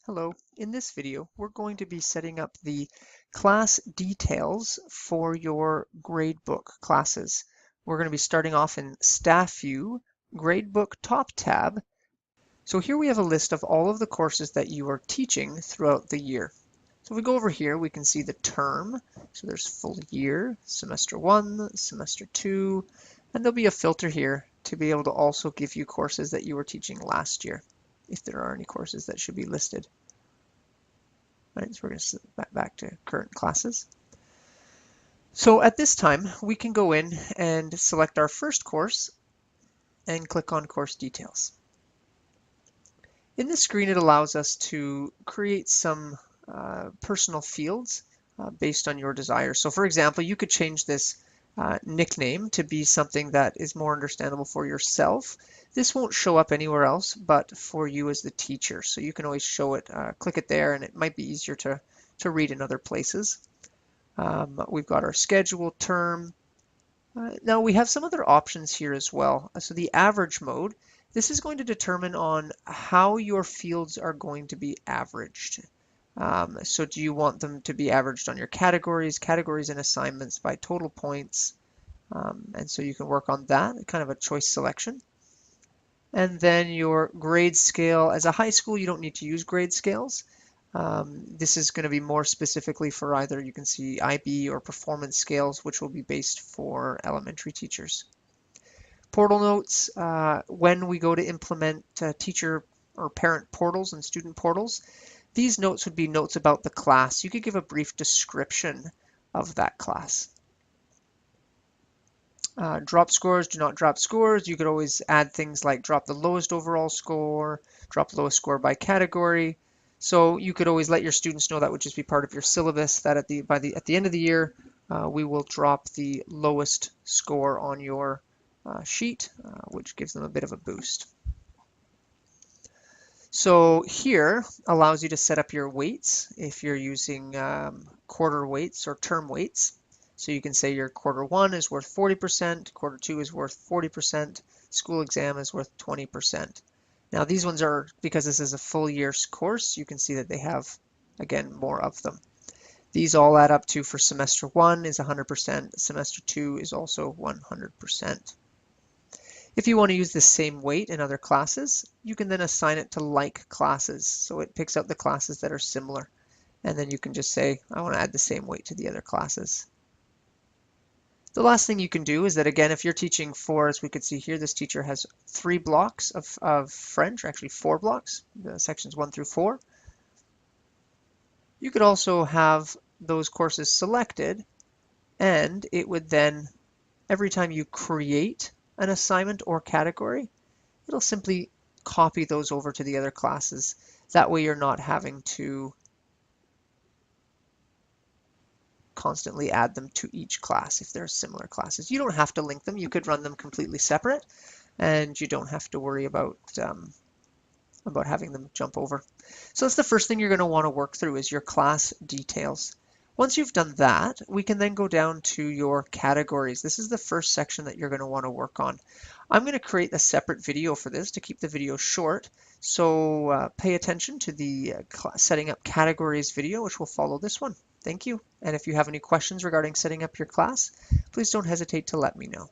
Hello, in this video we're going to be setting up the class details for your gradebook classes. We're going to be starting off in Staff View, Gradebook Top tab. So here we have a list of all of the courses that you are teaching throughout the year. So if we go over here, we can see the term. So there's full year, semester 1, semester 2, and there'll be a filter here to be able to also give you courses that you were teaching last year, if there are any courses that should be listed. Right, so we're going to set back to current classes. So at this time, we can go in and select our first course and click on course details. In this screen, it allows us to create some personal fields based on your desires. So for example, you could change this nickname to be something that is more understandable for yourself. This won't show up anywhere else but for you as the teacher. So you can always show it, click it there, and it might be easier to read in other places. We've got our schedule term. Now we have some other options here as well. So the average mode, this is going to determine on how your fields are going to be averaged. So do you want them to be averaged on your categories and assignments by total points? And so you can work on that, kind of a choice selection. And then your grade scale. As a high school, you don't need to use grade scales. This is going to be more specifically for either, you can see IB or performance scales, which will be based for elementary teachers. Portal notes, when we go to implement teacher or parent portals and student portals, these notes would be notes about the class. You could give a brief description of that class. Drop scores, do not drop scores. You could always add things like drop the lowest overall score, drop the lowest score by category. So you could always let your students know that would just be part of your syllabus, that at the end of the year, we will drop the lowest score on your sheet, which gives them a bit of a boost. So here allows you to set up your weights if you're using quarter weights or term weights. So you can say your quarter 1 is worth 40%, quarter 2 is worth 40%, school exam is worth 20%. Now these ones are, because this is a full year's course, you can see that they have, again, more of them. These all add up to, for semester 1 is 100%, semester 2 is also 100%. If you want to use the same weight in other classes, you can then assign it to like classes. So it picks out the classes that are similar. And then you can just say, I want to add the same weight to the other classes. The last thing you can do is that, again, if you're teaching for, as we could see here, this teacher has 3 blocks of French, or actually 4 blocks, the sections 1 through 4. You could also have those courses selected, and it would then, every time you create an assignment or category, it'll simply copy those over to the other classes. That way you're not having to constantly add them to each class if they're similar classes. You don't have to link them. You could run them completely separate, and you don't have to worry about having them jump over. So that's the first thing you're going to want to work through, is your class details. Once you've done that, we can then go down to your categories. This is the first section that you're going to want to work on. I'm going to create a separate video for this to keep the video short. So pay attention to the setting up categories video, which will follow this one. Thank you. And if you have any questions regarding setting up your class, please don't hesitate to let me know.